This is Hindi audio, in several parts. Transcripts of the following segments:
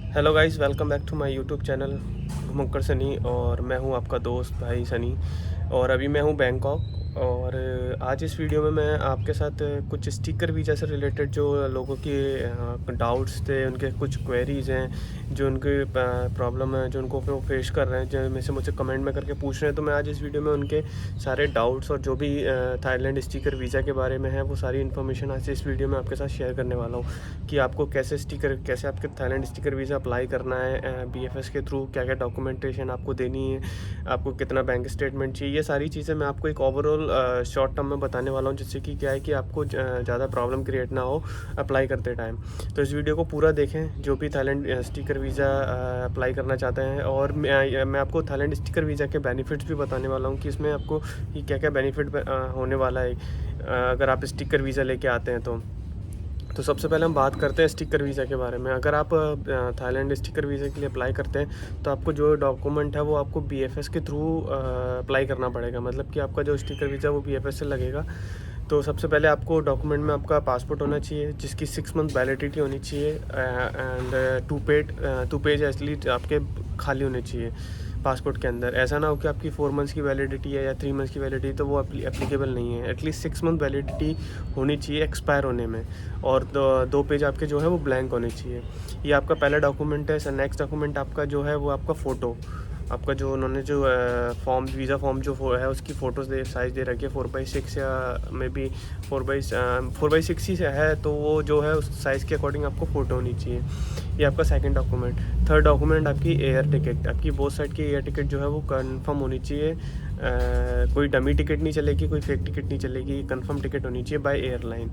Hello guys, welcome back to my YouTube channel Ghumakkad Sunny. और मैं हूं आपका दोस्त भाई सनी। और अभी मैं हूं बैंकॉक। और आज इस वीडियो में मैं आपके साथ कुछ स्टिकर वीज़ा से रिलेटेड जो लोगों के डाउट्स थे, उनके कुछ क्वेरीज़ हैं, जो उनके प्रॉब्लम है, जो उनको वो फेस कर रहे हैं, जो में से मुझसे कमेंट में करके पूछ रहे हैं। तो मैं आज इस वीडियो में उनके सारे डाउट्स और जो भी थाईलैंड स्टिकर वीज़ा के बारे में है, वो सारी इन्फॉर्मेशन आज इस वीडियो में आपके साथ शेयर करने वाला हूँ कि आपको कैसे आपके थाईलैंड स्टिकर वीज़ा अप्लाई करना है बीएफएस के थ्रू, क्या क्या डॉक्यूमेंटेशन आपको देनी है, आपको कितना बैंक स्टेटमेंट चाहिए। ये सारी चीज़ें मैं आपको एक ओवरऑल शॉर्ट टर्म में बताने वाला हूँ, जिससे कि क्या है कि आपको ज़्यादा प्रॉब्लम क्रिएट ना हो अप्लाई करते टाइम। तो इस वीडियो को पूरा देखें, जो भी थाईलैंड स्टिकर वीज़ा अप्लाई करना चाहते हैं। और मैं आपको थाईलैंड स्टिकर वीज़ा के बेनिफिट्स भी बताने वाला हूँ कि इसमें आपको कि क्या क्या बेनिफिट होने वाला है अगर आप स्टिकर वीज़ा लेके आते हैं। तो सबसे पहले हम बात करते हैं स्टिकर वीज़ा के बारे में। अगर आप थाईलैंड स्टिकर वीज़ा के लिए अप्लाई करते हैं, तो आपको जो डॉक्यूमेंट है वो आपको बीएफएस के थ्रू अप्लाई करना पड़ेगा। मतलब कि आपका जो स्टिकर वीज़ा वो बीएफएस से लगेगा। तो सबसे पहले आपको डॉक्यूमेंट में आपका पासपोर्ट होना चाहिए, जिसकी 6 मंथ वैलिडिटी होनी चाहिए, एंड टू पेज एटलीस्ट आपके खाली होने चाहिए पासपोर्ट के अंदर। ऐसा ना हो कि आपकी 4 मंथ्स की वैलिडिटी है या 3 मंथ्स की वैलिडिटी, तो वो एप्लीकेबल नहीं है। एटलीस्ट 6 मंथ वैलिडिटी होनी चाहिए एक्सपायर होने में। और दो पेज आपके जो है वो ब्लैंक होने चाहिए। ये आपका पहला डॉक्यूमेंट है। नेक्स्ट डॉक्यूमेंट आपका जो है वो आपका फ़ोटो, आपका जो उन्होंने जो वीज़ा फॉर्म जो है उसकी फ़ोटोज़ साइज़ दे रखी है 4x6 या मे बी 4x6 ही से है, तो वो जो है उस साइज़ के अकॉर्डिंग आपको फ़ोटो होनी चाहिए। ये आपका सेकंड डॉक्यूमेंट। थर्ड डॉक्यूमेंट आपकी एयर टिकट, आपकी बोथ साइड की एयर टिकट जो है वो कंफर्म होनी चाहिए। कोई डमी टिकट नहीं चलेगी, कोई फेक टिकट नहीं चलेगी, कंफर्म टिकट होनी चाहिए बाय एयरलाइन।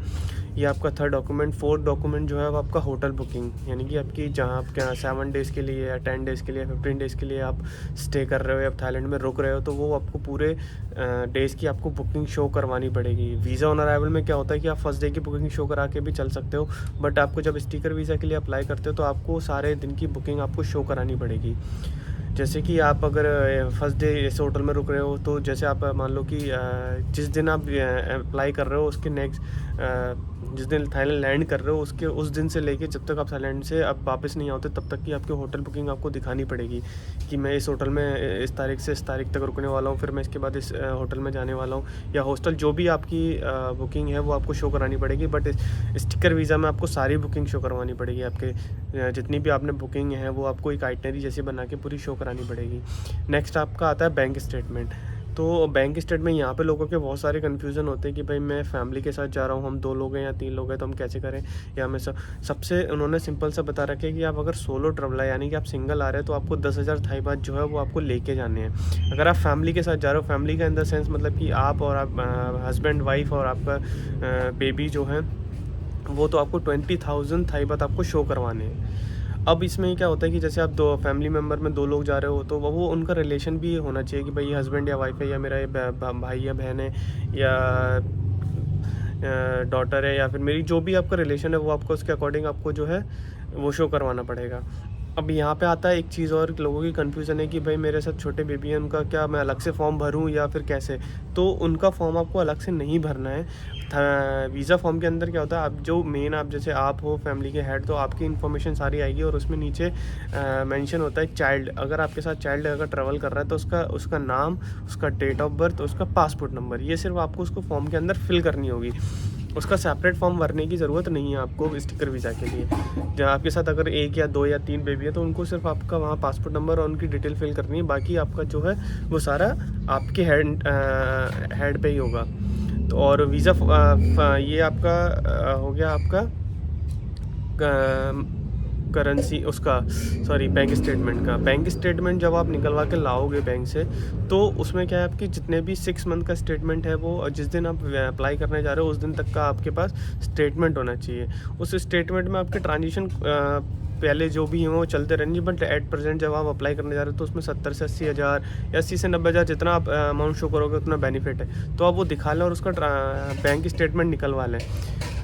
ये आपका थर्ड डॉक्यूमेंट। फोर्थ डॉक्यूमेंट जो है वो आपका होटल बुकिंग, यानी कि आपकी जहाँ आप क्या 7 डेज़ के लिए या 10 डेज़ के लिए 15 डेज़ के लिए आप स्टे कर रहे हो या थाईलैंड में रुक रहे हो, तो वो आपको पूरे डेज़ की आपको बुकिंग शो करवानी पड़ेगी। वीज़ा ऑन अराइवल में क्या होता है कि आप फर्स्ट डे की बुकिंग शो करा के भी चल सकते हो, बट आपको जब स्टिकर वीज़ा के लिए अप्लाई करते हो तो आपको सारे दिन की बुकिंग आपको शो करानी पड़ेगी। जैसे कि आप अगर फर्स्ट डे इस होटल में रुक रहे हो, तो जैसे आप मान लो कि जिस दिन आप अप्लाई कर रहे हो उसके नेक्स्ट जिस दिन थाईलैंड लैंड कर रहे हो उसके उस दिन से लेके जब तक आप थाईलैंड से अब वापस नहीं आते, तब तक की आपकी होटल बुकिंग आपको दिखानी पड़ेगी कि मैं इस होटल में इस तारीख से इस तारीख तक रुकने वाला हूँ, फिर मैं इसके बाद इस होटल में जाने वाला हूँ। या हॉस्टल जो भी आपकी बुकिंग है वो आपको शो करानी पड़ेगी। बट स्टिकर वीज़ा में आपको सारी बुकिंग शो करवानी पड़ेगी। आपके जितनी भी आपने बुकिंग है वो आपको एक आइटनरी जैसी बना के पूरी शो करानी पड़ेगी। नेक्स्ट आपका आता है बैंक स्टेटमेंट। तो बैंक स्टेटमेंट, यहाँ पे लोगों के बहुत सारे कन्फ्यूज़न होते हैं कि भाई मैं फैमिली के साथ जा रहा हूँ, हम 2 लोग हैं या 3 लोग हैं, तो हम कैसे करें। या मैं सबसे उन्होंने सिंपल सा बता रखा है कि आप अगर सोलो ट्रैवलर यानी कि आप सिंगल आ रहे हैं, तो आपको 10,000 थाई बात जो है वो आपको लेके जाने हैं। अगर आप फैमिली के साथ जा रहे हो, फैमिली का इन द सेंस मतलब कि आप और आप हस्बैंड वाइफ और आपका बेबी जो है, वो तो आपको 20,000 थाई बात आपको शो करवाने हैं। अब इसमें क्या होता है कि जैसे आप 2 फैमिली मेम्बर में 2 लोग जा रहे हो, तो वो उनका रिलेशन भी होना चाहिए कि भाई ये हस्बैंड या वाइफ है, या मेरा ये भाई या बहन है, या डॉटर है, या फिर मेरी जो भी आपका रिलेशन है, वो आपको उसके अकॉर्डिंग आपको जो है वो शो करवाना पड़ेगा। अब यहाँ पे आता है एक चीज़ और, लोगों की कन्फ्यूज़न है कि भाई मेरे साथ छोटे बेबी हैं, उनका क्या मैं अलग से फॉर्म भरूँ या फिर कैसे। तो उनका फॉर्म आपको अलग से नहीं भरना है। वीज़ा फॉर्म के अंदर क्या होता है, आप जो मेन आप जैसे आप हो फैमिली के हेड, तो आपकी इन्फॉर्मेशन सारी आएगी और उसमें नीचे मेंशन होता है चाइल्ड। अगर आपके साथ चाइल्ड अगर ट्रैवल कर रहा है, तो उसका नाम, उसका डेट ऑफ बर्थ, उसका पासपोर्ट नंबर, ये सिर्फ आपको उसको फॉर्म के अंदर फिल करनी होगी। उसका सेपरेट फॉर्म भरने की ज़रूरत नहीं है आपको स्टिकर वीज़ा के लिए। जहाँ आपके साथ अगर 1 या 2 या 3 बेबी है, तो उनको सिर्फ आपका वहाँ पासपोर्ट नंबर और उनकी डिटेल फिल करनी है। बाकी आपका जो है वो सारा आपके हेड पे ही होगा। तो और वीज़ा ये आपका हो गया आपका करेंसी उसका, सॉरी, बैंक स्टेटमेंट का। बैंक स्टेटमेंट जब आप निकलवा के लाओगे बैंक से, तो उसमें क्या है, आपकी जितने भी 6 मंथ का स्टेटमेंट है वो जिस दिन आप अप्लाई करने जा रहे हो उस दिन तक का आपके पास स्टेटमेंट होना चाहिए। उस स्टेटमेंट में आपके ट्रांजेक्शन पहले जो भी हैं वो चलते रहेंगे, बट एट प्रेजेंट जब आप अप्लाई करने जा रहे हो, तो उसमें 70 से 80 हज़ार या 80 से 90 हज़ार जितना आप अमाउंट शो करोगे उतना बेनिफिट है। तो आप वो दिखा लें और उसका बैंक स्टेटमेंट निकलवा लें।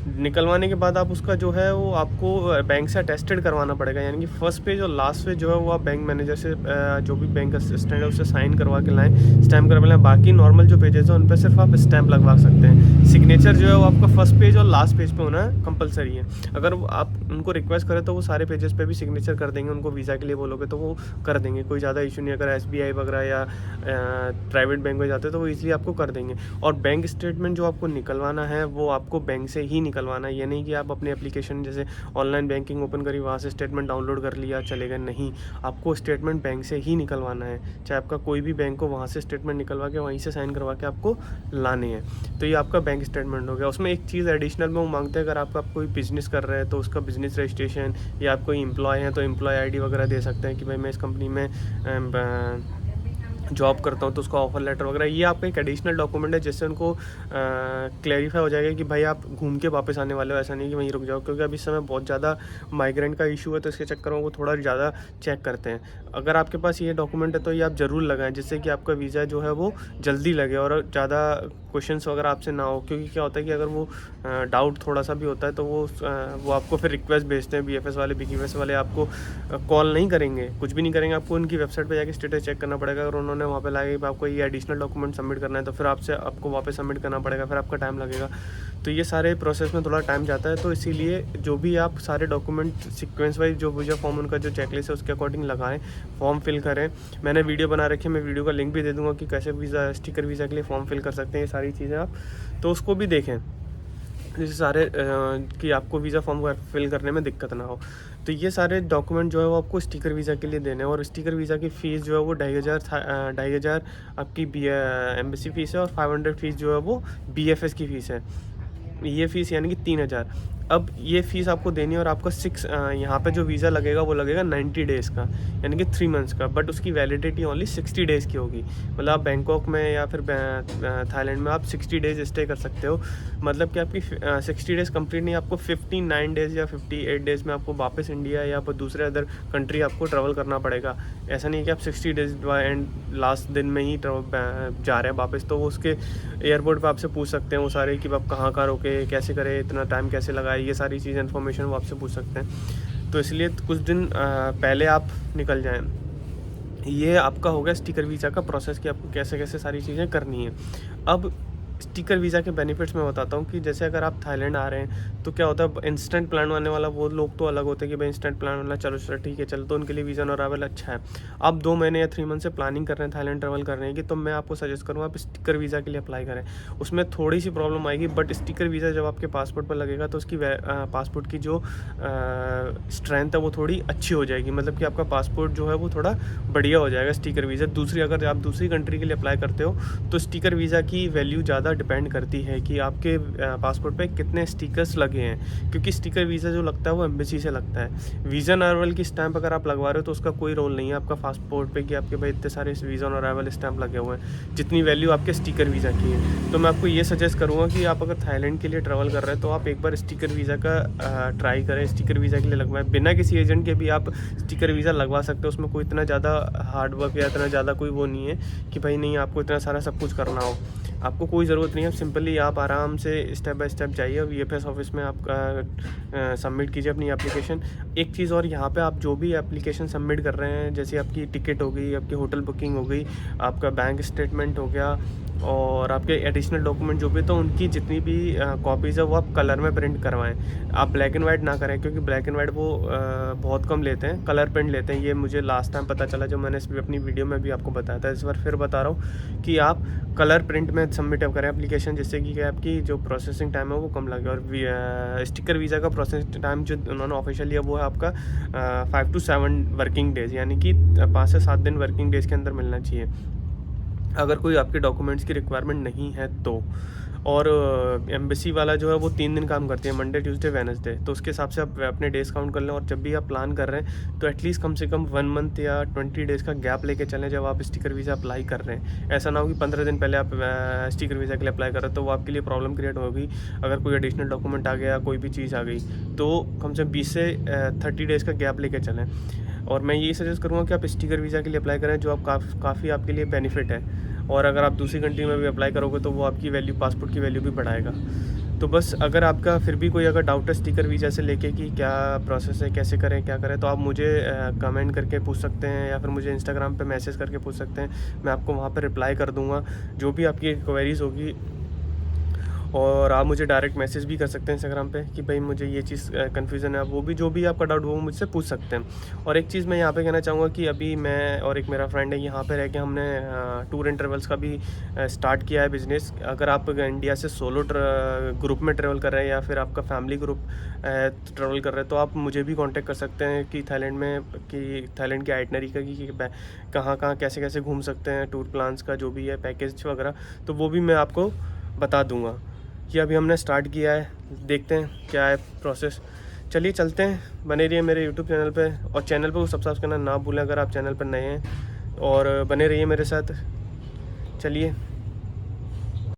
निकलवाने के बाद आप उसका जो है वो आपको बैंक से अटेस्टेड करवाना पड़ेगा, यानी कि फर्स्ट पेज और लास्ट पेज जो है वो आप बैंक मैनेजर से जो भी बैंक असिस्टेंट है उससे साइन करवा के लाएँ, स्टैम्प करवा लाएँ। बाकी नॉर्मल जो पेजेस हैं उन पर सिर्फ आप स्टैम्प लगवा सकते हैं। सिग्नेचर जो है वो आपका फर्स्ट पेज और लास्ट पेज पे होना कंपलसरी है। अगर आप उनको रिक्वेस्ट करें तो वो सारे पेजेस पे भी सिग्नेचर कर देंगे, उनको वीज़ा के लिए बोलोगे तो वो कर देंगे, कोई ज़्यादा इशू नहीं। अगर SBI वगैरह या प्राइवेट बैंक में जाते हैं तो वो ईज़िली आपको कर देंगे। और बैंक स्टेटमेंट जो आपको निकलवाना है वो आपको बैंक से ही निकलवाना है, ये नहीं कि आप अपने एप्लीकेशन जैसे ऑनलाइन बैंकिंग ओपन करी वहाँ से स्टेटमेंट डाउनलोड कर लिया चले गए, नहीं, आपको स्टेटमेंट बैंक से ही निकलवाना है। चाहे आपका कोई भी बैंक हो, वहाँ से स्टेटमेंट निकलवा के वहीं से साइन करवा के आपको लाने हैं। तो ये आपका बैंक स्टेटमेंट हो गया। उसमें एक चीज़ एडिशनल में वो मांगते हैं, अगर आपका कोई बिज़नेस कर रहे हैं तो उसका बिज़नेस रजिस्ट्रेशन, या आप कोई एम्प्लॉय हैं तो एम्प्लॉय ID वगैरह दे सकते हैं कि भाई मैं इस कंपनी में जॉब करता हूँ, तो उसका ऑफर लेटर वगैरह, ये आपका एक एडिशनल डॉक्यूमेंट है जिससे उनको क्लैरिफाई हो जाएगा कि भाई आप घूम के वापस आने वाले हो, ऐसा नहीं कि वहीं रुक जाओ। क्योंकि अभी इस समय बहुत ज़्यादा माइग्रेंट का इशू है, तो इसके चक्कर में वो थोड़ा ज़्यादा चेक करते हैं। अगर आपके पास ये डॉक्यूमेंट है तो ये आप ज़रूर लगाएं, जिससे कि आपका वीज़ा जो है वो जल्दी लगे और ज़्यादा क्वेश्चंस वगैरह आपसे ना हो। क्योंकि क्या होता है कि अगर वो डाउट थोड़ा सा भी होता है तो वो आपको फिर रिक्वेस्ट भेजते हैं। BFS वाले, BKFS वाले आपको कॉल नहीं करेंगे, कुछ भी नहीं करेंगे, आपको उनकी वेबसाइट पे जाके स्टेटस चेक करना पड़ेगा। अगर उन्होंने वहाँ पे लाया कि आपको ये एडिशनल डॉक्यूमेंट सबमिट करना है तो फिर आपको वापस सबमिट करना पड़ेगा, फिर आपका टाइम लगेगा। तो ये सारे प्रोसेस में थोड़ा टाइम जाता है। तो इसीलिए जो भी आप सारे डॉक्यूमेंट सीक्वेंस वाइज जो वीज़ा फॉर्म उनका जो चेकलिस्ट है उसके अकॉर्डिंग लगाएं, फॉर्म फिल करें। मैंने वीडियो बना रखी है, मैं वीडियो का लिंक भी दे दूँगा कि कैसे वीज़ा स्टिकर वीज़ा के लिए फॉर्म फिल कर सकते हैं। ये सारी चीज़ें आप तो उसको भी देखें, जैसे सारे कि आपको वीज़ा फॉर्म फिल करने में दिक्कत ना हो। तो ये सारे डॉक्यूमेंट जो है वो आपको स्टिकर वीज़ा के लिए देने हैं। और स्टिकर वीज़ा की फ़ीस जो है वो 2,500 आपकी एम्बेसी फ़ीस है, और 500 फ़ीस जो है वो BFS की फ़ीस है। ये फ़ीस यानी कि 3,000। अब ये फ़ीस आपको देनी है, और आपका यहाँ पे जो वीज़ा लगेगा वो लगेगा 90 डेज़ का, यानी कि 3 मंथ्स का। बट उसकी वैलिडिटी ओनली 60 डेज़ की होगी। मतलब आप बैंकॉक में या फिर थाईलैंड में आप 60 डेज़ स्टे कर सकते हो। मतलब कि आपकी 60 डेज़ कंप्लीट नहीं, आपको 59 डेज़ या 58 डेज़ में आपको वापस इंडिया या फिर दूसरे अदर कंट्री आपको ट्रैवल करना पड़ेगा। ऐसा नहीं कि आप 60 डेज़ एंड लास्ट दिन में ही जा रहे हैं वापस। तो वो उसके एयरपोर्ट पे आपसे पूछ सकते हैं वो सारे कि आप कहाँ रुके, कैसे करें, इतना टाइम कैसे लगाए, ये सारी चीज़ इन्फॉर्मेशन वो आपसे पूछ सकते हैं। तो इसलिए कुछ दिन पहले आप निकल जाएं। ये आपका हो गया स्टिकर वीज़ा का प्रोसेस कि आपको कैसे कैसे सारी चीज़ें करनी है। अब स्टिकर वीज़ा के बेनिफिट्स मैं बताता हूँ कि जैसे अगर आप थाईलैंड आ रहे हैं तो क्या होता है, इंस्टेंट प्लान वाले वाला वो लोग तो अलग होते हैं कि भाई इंस्टेंट प्लान वाला चलो ठीक है चलो, तो उनके लिए वीज़ा ऑन अराइवल अच्छा है। आप 2 महीने या 3 मंथ से प्लानिंग कर रहे हैं थाईलैंड ट्रैवल करने की, तो मैं आपको सजेस्ट करूँगा आप स्टिकर वीज़ा के लिए अप्लाई करें। उसमें थोड़ी सी प्रॉब्लम आएगी, बट स्टिकर वीज़ा जब आपके पासपोर्ट पर लगेगा तो उसकी पासपोर्ट की जो स्ट्रेंथ है वो थोड़ी अच्छी हो जाएगी। मतलब कि आपका पासपोर्ट जो है वो थोड़ा बढ़िया हो जाएगा स्टिकर वीज़ा। अगर आप दूसरी कंट्री के लिए अप्लाई करते हो तो स्टिकर वीज़ा की वैल्यू ज़्यादा डिपेंड करती है कि आपके पासपोर्ट पे कितने स्टिकर्स लगे हैं। क्योंकि स्टिकर वीज़ा जो लगता है वो एम्बेसी से लगता है। वीज़ा ऑन अराइवल की स्टैंप अगर आप लगवा रहे हो तो उसका कोई रोल नहीं है आपका पासपोर्ट पे कि आपके भाई इतने सारे वीज़ा ऑन अराइवल स्टैंप लगे हुए हैं, जितनी वैल्यू आपके स्टिकर वीज़ा की है। तो मैं आपको ये सजेस्ट करूँगा कि आप अगर थाईलैंड के लिए ट्रैवल कर रहे हैं तो आप एक बार स्टिकर वीज़ा का ट्राई करें, स्टिकर वीज़ा के लिए लगवाएं। बिना किसी एजेंट के भी आप स्टिकर वीज़ा लगवा सकते हो। उसमें कोई इतना ज़्यादा हार्ड वर्क या इतना ज़्यादा कोई वो नहीं है कि भाई नहीं आपको इतना सारा सब कुछ करना हो। आपको कोई ज़रूरत नहीं है, सिंपली आप आराम से स्टेप बाय स्टेप जाइए, VFS ऑफिस में आप सबमिट कीजिए अपनी एप्लीकेशन। एक चीज़ और, यहाँ पे आप जो भी एप्लीकेशन सबमिट कर रहे हैं, जैसे आपकी टिकट हो गई, आपकी होटल बुकिंग हो गई, आपका बैंक स्टेटमेंट हो गया, और आपके एडिशनल डॉक्यूमेंट जो भी, तो उनकी जितनी भी कॉपीज़ है वो आप कलर में प्रिंट करवाएं। आप ब्लैक एंड वाइट ना करें, क्योंकि ब्लैक एंड वाइट वो बहुत कम लेते हैं, कलर प्रिंट लेते हैं। ये मुझे लास्ट टाइम पता चला जब मैंने अपनी वीडियो में भी आपको बताया था। इस बार फिर बता रहा हूँ कि आप कलर प्रिंट में सबमिट करें एप्लीकेशन, जिससे कि आपकी जो प्रोसेसिंग टाइम है वो कम लगे। और स्टिकर वीज़ा का प्रोसेसिंग टाइम जो उन्होंने ऑफिशियल लिया वो है आपका 5 to 7 वर्किंग डेज़, यानी कि 5 से 7 दिन वर्किंग डेज़ के अंदर मिलना चाहिए, अगर कोई आपके डॉक्यूमेंट्स की रिक्वायरमेंट नहीं है तो। और एम्बेसी वाला जो है वो 3 दिन काम करती है, मंडे, ट्यूसडे, वेडनेसडे। तो उसके हिसाब से आप अपने डेज़ काउंट कर लें। और जब भी आप प्लान कर रहे हैं तो एटलीस्ट कम से कम 1 मंथ या 20 डेज़ का गैप लेके चलें जब आप स्टिकर वीज़ा अप्लाई कर रहे हैं। ऐसा ना हो कि 15 दिन पहले आप स्टिकर वीज़ा के लिए अप्लाई कर रहे हैं तो वो आपके लिए प्रॉब्लम क्रिएट होगी। अगर कोई एडिशनल डॉक्यूमेंट आ गया, कोई भी चीज़ आ गई, तो कम से कम 20 से 30 डेज़ का गैप लेके चलें। और मैं यही सजेस्ट करूँगा कि आप स्टिकर वीज़ा के लिए अप्लाई करें, जो आप काफ़ी आपके लिए बेनिफिट है। और अगर आप दूसरी कंट्री में भी अप्लाई करोगे तो वो आपकी वैल्यू, पासपोर्ट की वैल्यू भी बढ़ाएगा। तो बस अगर आपका फिर भी कोई अगर डाउट है स्टिकर वीज़ा से लेके कि क्या प्रोसेस है, कैसे करें, क्या करें, तो आप मुझे कमेंट करके पूछ सकते हैं या फिर मुझे इंस्टाग्राम पे मैसेज करके पूछ सकते हैं। मैं आपको वहाँ पे रिप्लाई कर दूँगा जो भी आपकी क्वेरीज़ होगी। और आप मुझे डायरेक्ट मैसेज भी कर सकते हैं इंस्टाग्राम पे कि भाई मुझे ये चीज़ कन्फ्यूज़न है, वो भी जो भी आपका डाउट वो मुझसे पूछ सकते हैं। और एक चीज़ मैं यहाँ पे कहना चाहूँगा कि अभी मैं और एक मेरा फ्रेंड है, यहाँ पे रह के हमने टूर एंड ट्रेवल्स का भी स्टार्ट किया है बिज़नेस। अगर आप इंडिया से सोलो ग्रुप में ट्रेवल कर रहे हैं या फिर आपका फैमिली ग्रुप ट्रेवल कर रहे हैं, तो आप मुझे भी कॉन्टेक्ट कर सकते हैं कि थाईलैंड में, कि थाईलैंड की आइटनरी का कि कहाँ कहाँ कैसे कैसे घूम सकते हैं, टूर प्लान्स का जो भी है पैकेज वगैरह, तो वो भी मैं आपको बता दूँगा। कि अभी हमने स्टार्ट किया है, देखते हैं क्या है प्रोसेस। चलिए चलते हैं, बने रहिए मेरे यूट्यूब चैनल पे, और चैनल को सब्सक्राइब करना ना भूलें अगर आप चैनल पर नए हैं, और बने रहिए मेरे साथ। चलिए।